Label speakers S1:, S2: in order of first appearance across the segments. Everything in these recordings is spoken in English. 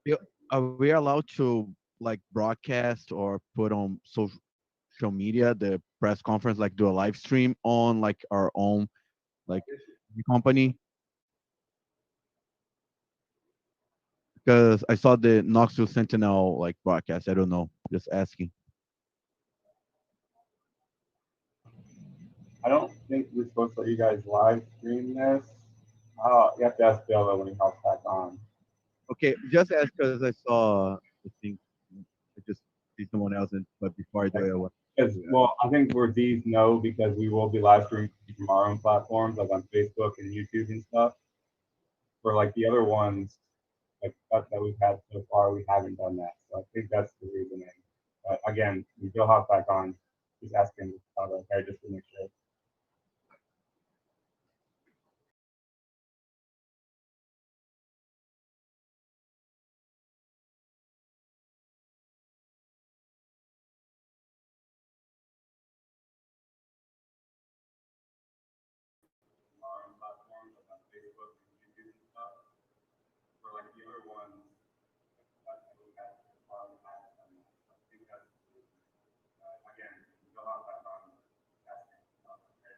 S1: We- Are we allowed to like broadcast or put on social media the press conference, like do a live stream on like our own like company? Because I saw the Knoxville Sentinel like broadcast. I don't know. Just asking.
S2: I don't think we're supposed to let you guys live stream this. You have to ask Bill when he hops back on.
S1: Okay, just ask because I saw. I think I just see someone else, but before I do it, I want.
S2: Because, well, I think where these know because we will be live streaming from our own platforms, like on Facebook and YouTube and stuff. For like the other ones, like that we've had so far, we haven't done that. So I think that's the reasoning. But again, we will hop back on. Just asking about it, okay, just to make sure. Our own platforms, like on Facebook and YouTube and stuff. For like the other ones, that we had so far, we haven't done that. So I think that's the reason. Again, we will hop back on. Asking about it, okay.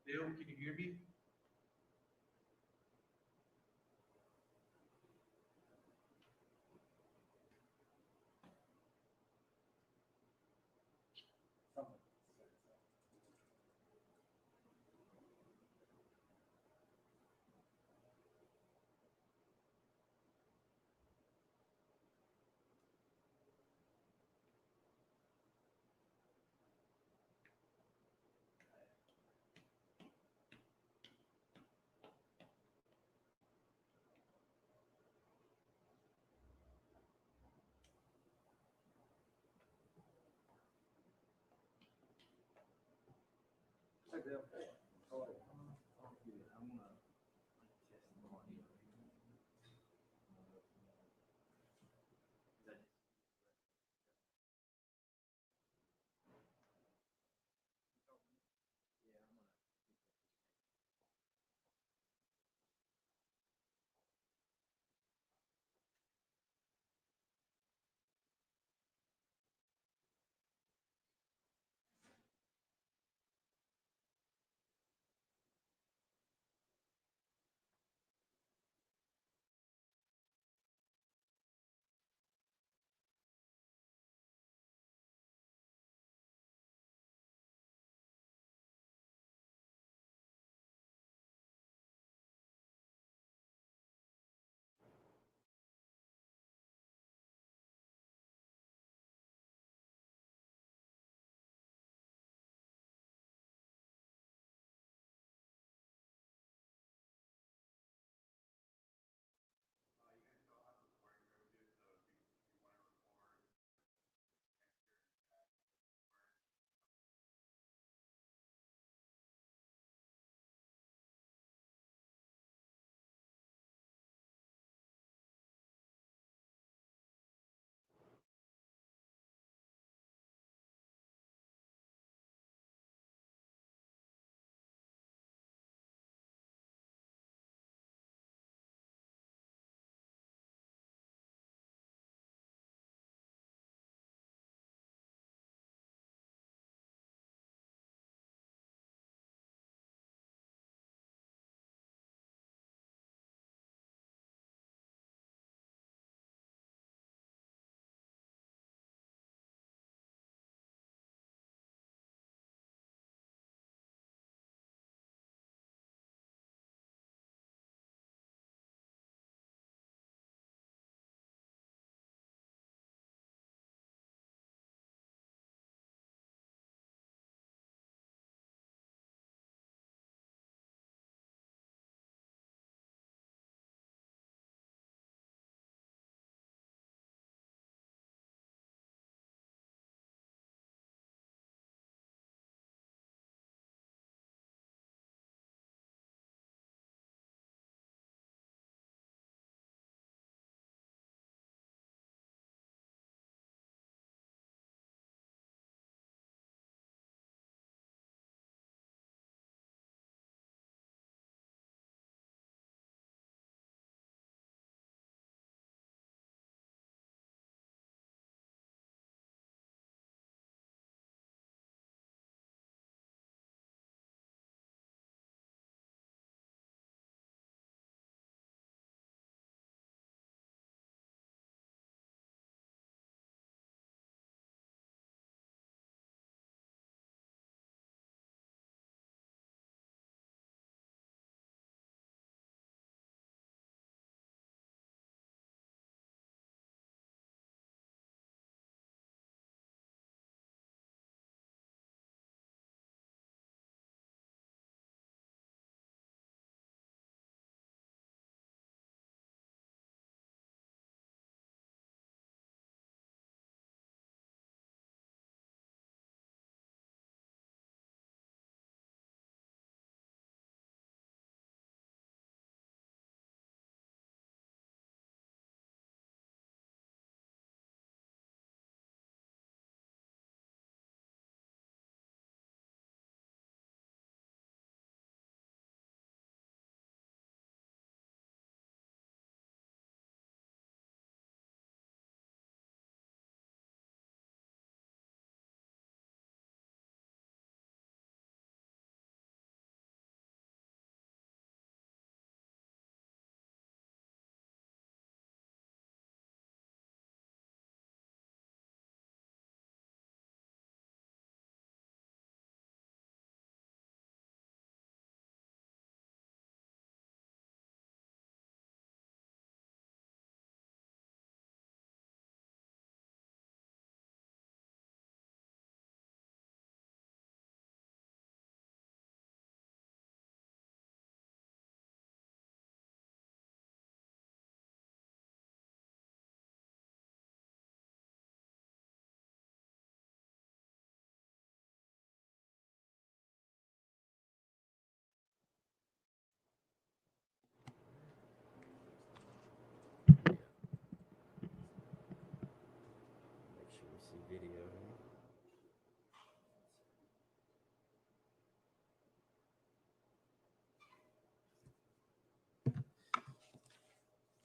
S1: Bill, can you hear me?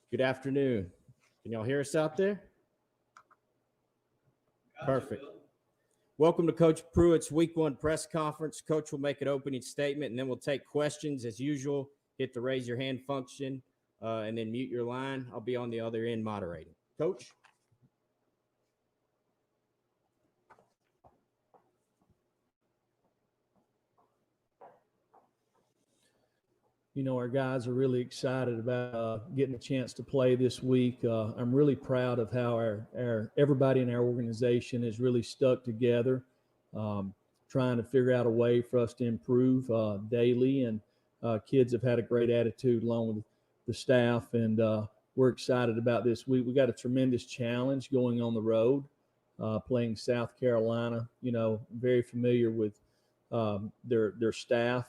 S3: Good afternoon. Can y'all hear us out there? Perfect. Welcome to Coach Pruitt's Week 1 press conference. Coach will make an opening statement, and then we'll take questions as usual. Hit the raise your hand function, and then mute your line. I'll be on the other end moderating. Coach?
S4: You know, our guys are really excited about getting a chance to play this week. I'm really proud of how our everybody in our organization has really stuck together, trying to figure out a way for us to improve daily. And kids have had a great attitude along with the staff, and we're excited about this week. We got a tremendous challenge going on the road, playing South Carolina. You know, very familiar with their staff.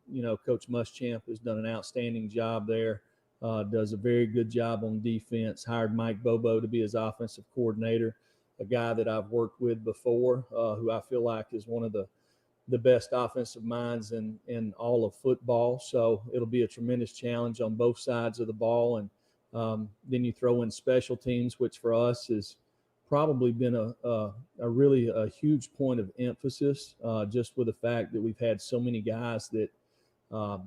S4: You know, Coach Muschamp has done an outstanding job there, does a very good job on defense, hired Mike Bobo to be his offensive coordinator, a guy that I've worked with before, who I feel like is one of the best offensive minds in all of football. So it'll be a tremendous challenge on both sides of the ball. And then you throw in special teams, which for us has probably been a really huge point of emphasis, just with the fact that we've had so many guys that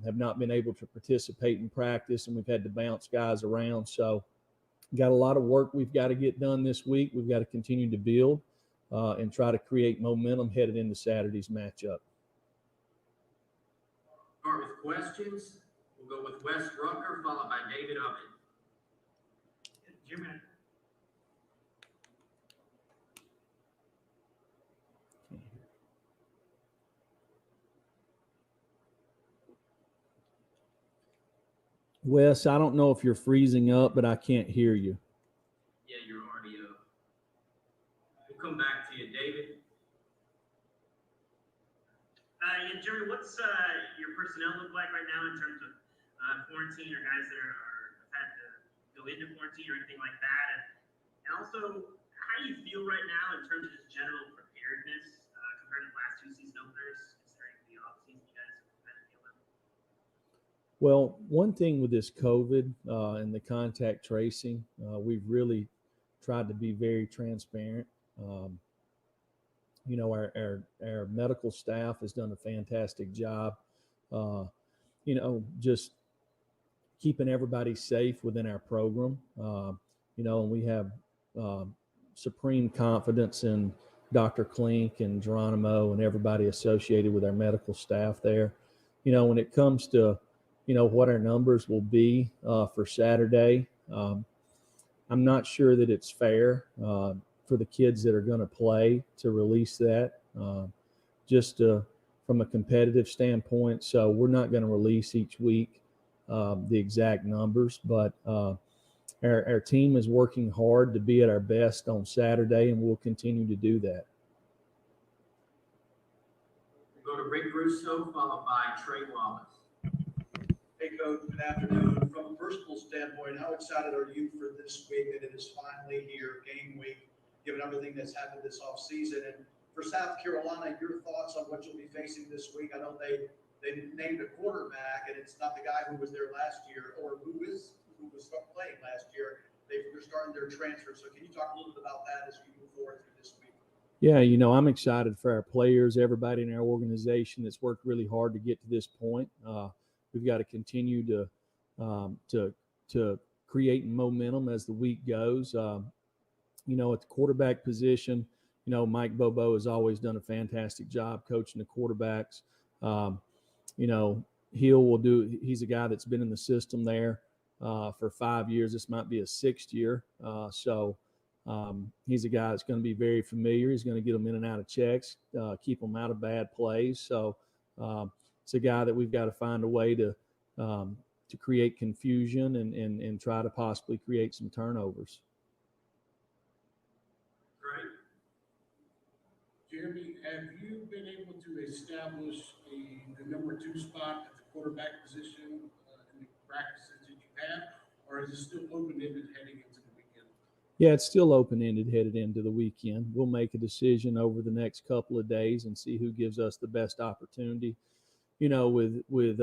S4: have not been able to participate in practice, and we've had to bounce guys around. So got a lot of work we've got to get done this week. We've got to continue to build and try to create momentum headed into Saturday's matchup.
S5: Start with questions. We'll go with Wes Rucker, followed by David Oven. Jimmy.
S4: Wes, I don't know if you're freezing up, but I can't hear you.
S5: Yeah, your audio. We'll come back to you, David.
S6: Yeah, Jeremy, what's your personnel look like right now in terms of quarantine or guys that have had to go into quarantine or anything like that? And also, how do you feel right now in terms of just general preparedness compared to the last 2 season openers, considering the offseason you guys have been dealing with?
S4: Well, one thing with this COVID and the contact tracing, we've really tried to be very transparent. You know, our medical staff has done a fantastic job, you know, just keeping everybody safe within our program. You know, and we have supreme confidence in Dr. Klink and Geronimo and everybody associated with our medical staff there. You know, when it comes to, you know, what our numbers will be for Saturday, I'm not sure that it's fair for the kids that are going to play to release that just from a competitive standpoint. So we're not going to release each week the exact numbers, but our team is working hard to be at our best on Saturday, and we'll continue to do that.
S5: We'll go to Rick Russo, followed by Trey Wallace.
S7: Hey, Coach, good afternoon. From a personal standpoint, how excited are you for this week that it is finally here, game week, given everything that's happened this offseason? And for South Carolina, your thoughts on what you'll be facing this week? I know they named a quarterback, and it's not the guy who was there last year or who was playing last year. They're starting their transfer. So can you talk a little bit about that as we move forward through this week?
S4: Yeah, you know, I'm excited for our players, everybody in our organization that's worked really hard to get to this point. We've got to continue to create momentum as the week goes. You know, at the quarterback position, you know, Mike Bobo has always done a fantastic job coaching the quarterbacks. You know, he's a guy that's been in the system there for 5 years. This might be his 6th year. So he's a guy that's going to be very familiar. He's going to get them in and out of checks, keep them out of bad plays. So it's a guy that we've got to find a way to create confusion and try to possibly create some turnovers.
S5: Great.
S8: Jeremy, have you been able to establish the number 2 spot at the quarterback position in the practices that you have, or is it still open-ended heading into the weekend?
S4: Yeah, it's still open-ended headed into the weekend. We'll make a decision over the next couple of days and see who gives us the best opportunity. You know, with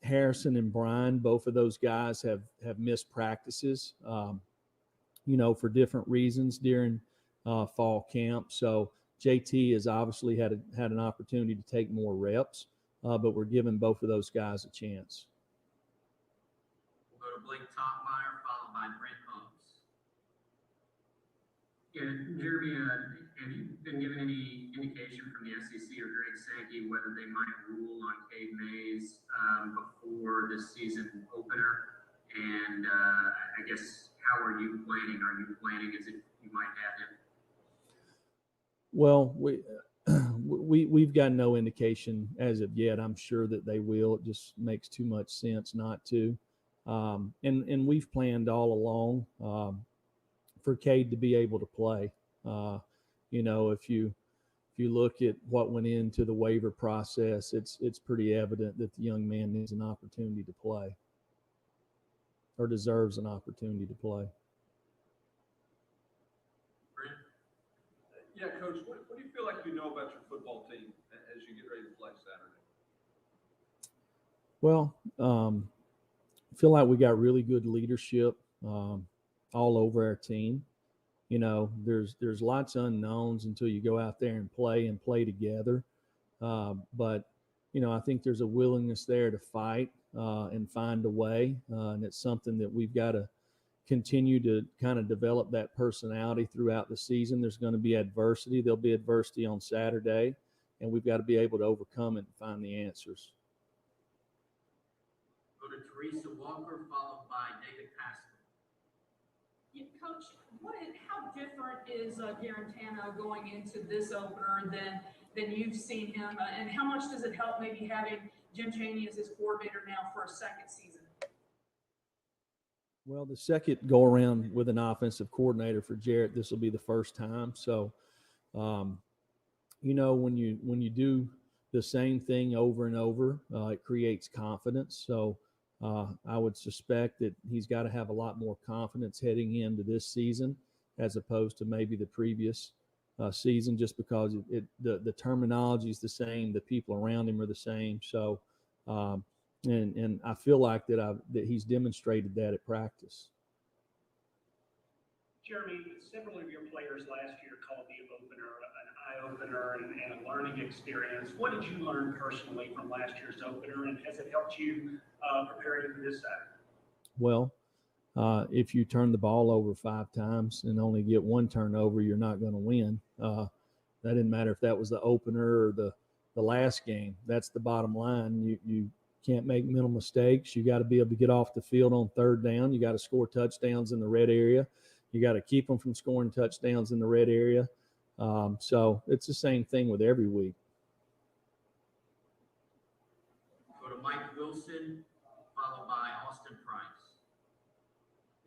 S4: Harrison and Brian, both of those guys have missed practices, for different reasons during fall camp. So JT has obviously had an opportunity to take more reps, but we're giving both of those guys a chance.
S5: We'll go to Blake Topmeyer, followed by Brent Holmes. Yeah, Jeremy, have you been given any indication from the SEC or Greg Sankey whether they might rule on Cade Mays before this season opener? And I guess, how are you planning? Are you planning as if you might have him?
S4: Well, we've got no indication as of yet. I'm sure that they will. It just makes too much sense not to. And we've planned all along for Cade to be able to play. If you look at what went into the waiver process, it's pretty evident that the young man needs an opportunity to play, or deserves an opportunity to play.
S9: Yeah, Coach, what do you feel like you know about your football team as you get ready to play Saturday?
S4: Well, I feel like we got really good leadership all over our team. There's lots of unknowns until you go out there and play together. But I think there's a willingness there to fight and find a way. And it's something that we've got to continue to kind of develop that personality throughout the season. There's going to be adversity. There'll be adversity on Saturday, and we've got to be able to overcome it and find the answers.
S5: Go to Teresa Walker, followed by David Pascal.
S10: Yeah, Coach, how different is Garantano going into this opener than you've seen him, and how much does it help maybe having Jim Chaney as his coordinator now for a second season?
S4: Well, the second go around with an offensive coordinator for Jarrett, this will be the first time. So, when you do the same thing over and over, it creates confidence. So, I would suspect that he's got to have a lot more confidence heading into this season as opposed to maybe the previous season, just because the terminology is the same, the people around him are the same. So, and I feel like that he's demonstrated that at practice.
S6: Jeremy, several of your players last year called the opener an eye-opener and a learning experience. What did you learn personally from last year's opener, and has it helped you preparing for this Saturday?
S4: Well, if you turn the ball over 5 times and only get 1 turnover, you're not going to win. That didn't matter if that was the opener or the last game. That's the bottom line. You can't make mental mistakes. You got to be able to get off the field on 3rd down. You got to score touchdowns in the red area. You got to keep them from scoring touchdowns in the red area. So it's the same thing with every week.
S5: Go to Mike Wilson, followed by Austin Price.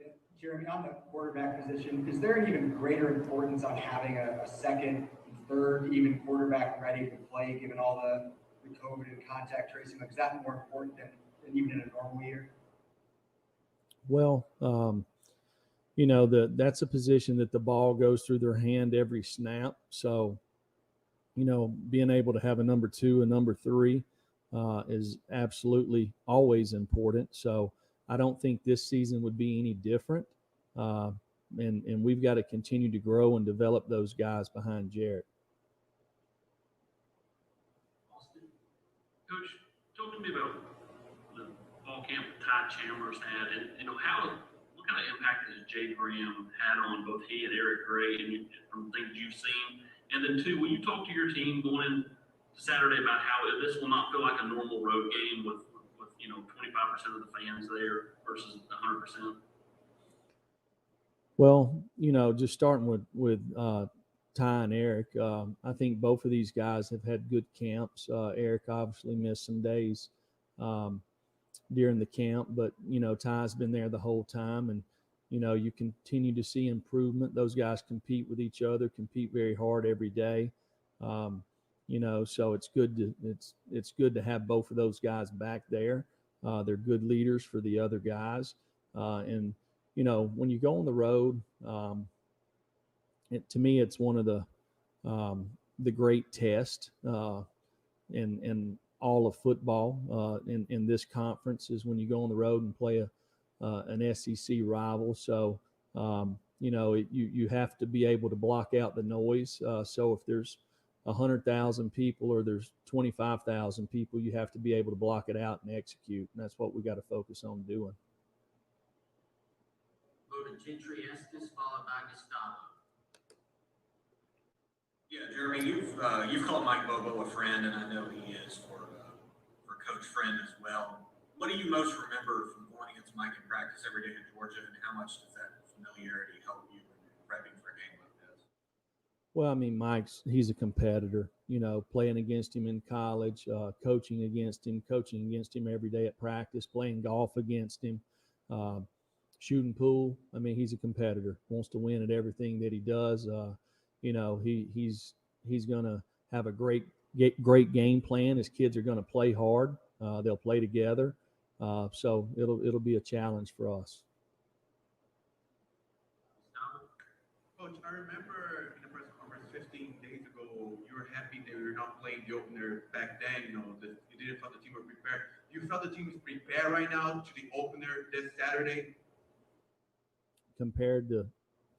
S11: Yeah, Jeremy, on the quarterback position, is there an even greater importance on having a second, third, even quarterback ready to play, given all the COVID and contact tracing? Like, is that more important than even in a normal year?
S4: Well, that's a position that the ball goes through their hand every snap. So, being able to have a number 2 and number 3 is absolutely always important. So I don't think this season would be any different. And we've got to continue to grow and develop those guys behind Jarrett.
S12: Coach, talk to me about the fall camp that Ty Chambers had, and what kind of impact has Jay Graham had on both he and Eric Gray, and from things you've seen? And then 2, will you talk to your team going in Saturday about how this will not feel like a normal road game with 25% of the fans there versus 100%?
S4: Well, just starting with Ty and Eric, I think both of these guys have had good camps. Eric obviously missed some days during the camp, but Ty's been there the whole time, and you continue to see improvement. Those guys compete with each other, compete very hard every day. So it's good to have both of those guys back there. They're good leaders for the other guys, and when you go on the road, to me, it's one of the great tests, and all of football in this conference is when you go on the road and play an SEC rival. So, you have to be able to block out the noise. So if there's 100,000 people or there's 25,000 people, you have to be able to block it out and execute. And that's what we got to focus on doing.
S5: Go to Gentry Estes, followed by Gustavo.
S13: Yeah, Jeremy, you've called Mike Bobo a friend, and I know he is for Coach Friend as well. What do you most remember from going against Mike in practice every day in Georgia, and how much does that familiarity help you in prepping for a game like this?
S4: Well, I mean, he's a competitor, playing against him in college, coaching against him every day at practice, playing golf against him, shooting pool. I mean, he's a competitor, wants to win at everything that he does. He's going to have a great game plan. His kids are going to play hard. They'll play together. So it'll be a challenge for us.
S14: Coach, I remember in the press conference 15 days ago, you were happy that you were not playing the opener back then. You didn't feel the team were prepared. Do you feel the team is prepared right now to the opener this Saturday?
S4: Compared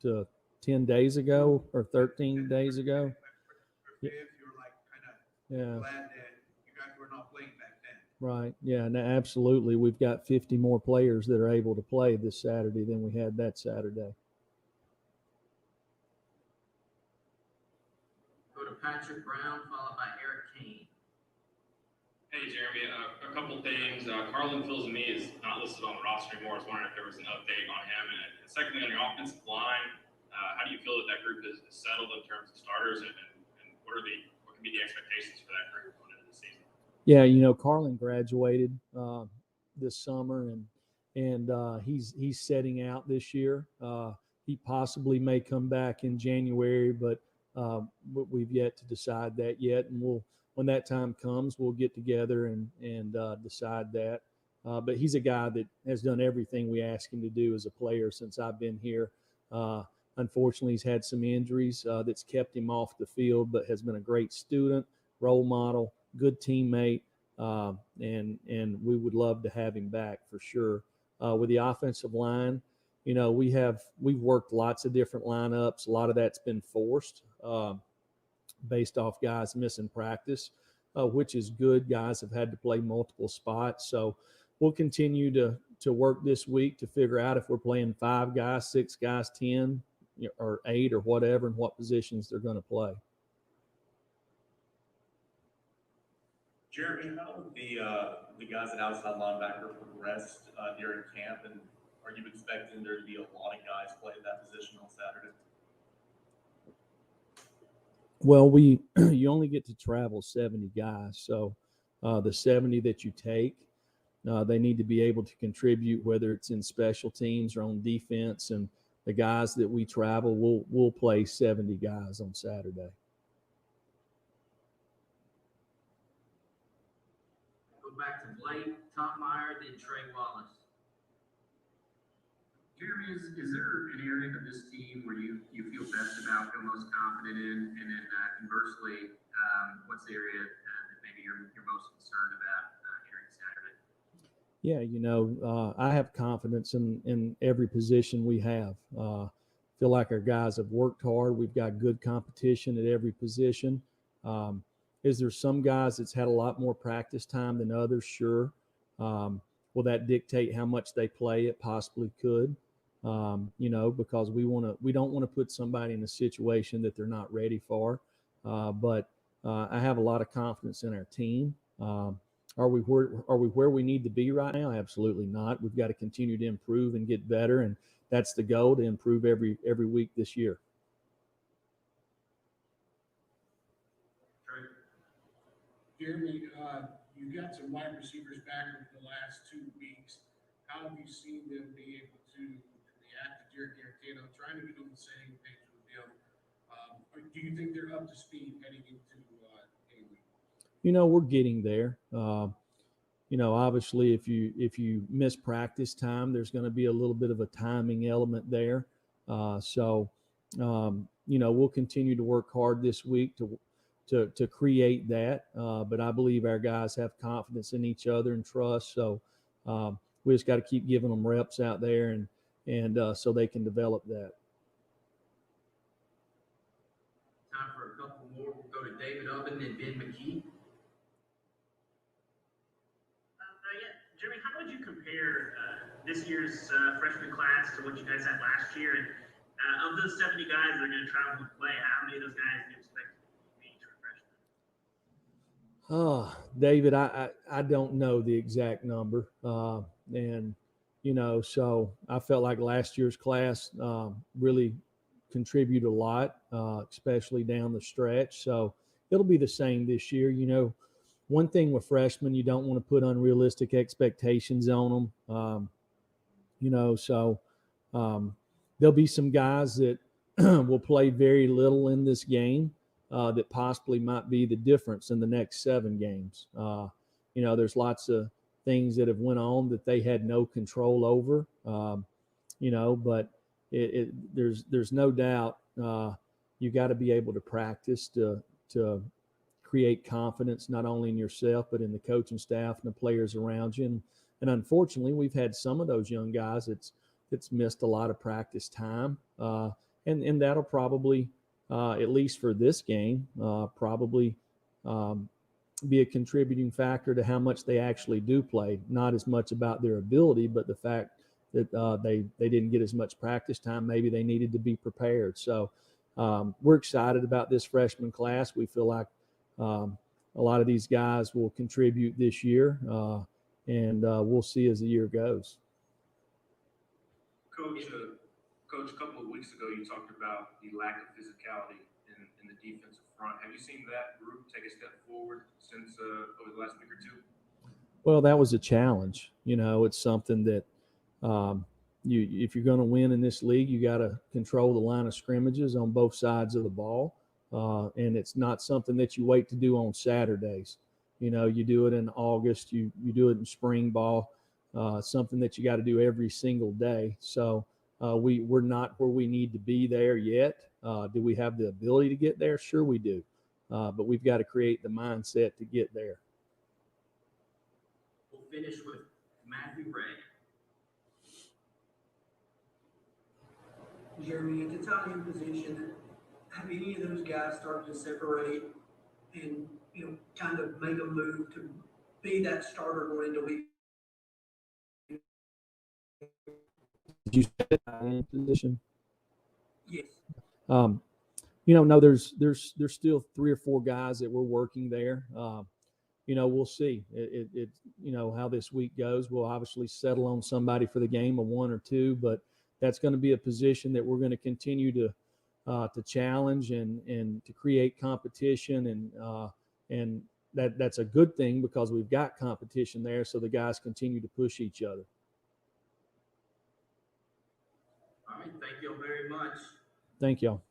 S4: to 10 days ago or 13 days ago?
S14: You're like kind of glad that you guys were not playing back then.
S4: Right. Yeah, no, absolutely. We've got 50 more players that are able to play this Saturday than we had that Saturday.
S5: Go to Patrick Brown, followed by Eric Kane.
S15: Hey, Jeremy, a couple things. Carlin Fields-Me is not listed on the roster anymore. I was wondering if there was an update on him. And secondly, on your offensive line, how do you feel that group is settled in terms of starters, and what can be the expectations for that group going into the season?
S4: Yeah, Carlin graduated this summer, and he's setting out this year. He possibly may come back in January, but we've yet to decide that yet. And when that time comes, we'll get together and decide that. But he's a guy that has done everything we ask him to do as a player since I've been here. Unfortunately, he's had some injuries that's kept him off the field, but has been a great student, role model, good teammate, and we would love to have him back for sure. With the offensive line, we've worked lots of different lineups. A lot of that's been forced based off guys missing practice, which is good. Guys have had to play multiple spots, so we'll continue to work this week to figure out if we're playing 5 guys, 6 guys, 10, or 8 or whatever, and what positions they're going to play.
S16: Jeremy, how have the guys at outside linebacker progressed during camp, and are you expecting there to be a lot of guys playing that position on Saturday?
S4: Well, you only get to travel 70 guys, so the 70 that you take, they need to be able to contribute, whether it's in special teams or on defense. And the guys that we travel, we'll play 70 guys on Saturday.
S5: Go back to Blake Topmeyer, then Trey Wallace. Jeremy, is there an area of this team where you feel best about, feel most confident in? And then conversely, what's the area that maybe you're most concerned about during Saturday?
S4: Yeah, I have confidence in every position we have. Feel like our guys have worked hard. We've got good competition at every position. Is there some guys that's had a lot more practice time than others? Sure. Will that dictate how much they play? It possibly could. Because we don't want to put somebody in a situation that they're not ready for. But I have a lot of confidence in our team. Are we where we need to be right now? Absolutely not. We've got to continue to improve and get better, and that's the goal, to improve every week this year.
S8: Jeremy, you got some wide receivers back over the last 2 weeks. How have you seen them be able to react to Jerry Garantano, trying to get on the same page with him? Do you think they're up to speed heading into game week?
S4: We're getting there. Obviously, if you miss practice time, there's going to be a little bit of a timing element there. We'll continue to work hard this week to to create that. But I believe our guys have confidence in each other and trust. So we just got to keep giving them reps out there and so they can develop that.
S5: Time for a couple more. We'll go to David Oven and Ben McKee.
S6: Jeremy, how would you compare this year's freshman class to what you guys had last year? And of those 70 guys that are going to travel and play, how many of those guys do you expect to be true freshmen?
S4: David, I don't know the exact number. And, so I felt like last year's class really contributed a lot, especially down the stretch. So it'll be the same this year. One thing with freshmen, you don't want to put unrealistic expectations on them. So there'll be some guys that will play very little in this game that possibly might be the difference in the next 7 games. There's lots of things that have went on that they had no control over, but there's no doubt you got to be able to practice to create confidence not only in yourself but in the coaching staff and the players around you. And unfortunately, we've had some of those young guys that's missed a lot of practice time, and that'll probably at least for this game probably be a contributing factor to how much they actually do play. Not as much about their ability, but the fact that they didn't get as much practice time. Maybe they needed to be prepared. So we're excited about this freshman class. We feel like a lot of these guys will contribute this year, and we'll see as the year goes.
S17: Coach, a couple of weeks ago, you talked about the lack of physicality in the defensive front. Have you seen that group take a step forward since over the last week or two?
S4: Well, that was a challenge. It's something that if you're going to win in this league, you got to control the line of scrimmages on both sides of the ball. And it's not something that you wait to do on Saturdays. You do it in August, you do it in spring ball, something that you got to do every single day. So we're not where we need to be there yet. Do we have the ability to get there? Sure we do. But we've got to create the mindset to get there.
S5: We'll finish with Matthew Ray.
S18: Jeremy, at the tight end position, have any of those guys started to separate and, kind of make a move to be that starter going into week?
S4: Did you say tight end position?
S18: Yes.
S4: No, there's still 3 or 4 guys that we're working there. We'll see it how this week goes. We'll obviously settle on somebody for the game of 1 or 2, but that's going to be a position that we're going to continue to challenge and to create competition, and that's a good thing because we've got competition there, so the guys continue to push each other.
S5: All right, thank you all very much.
S4: Thank y'all.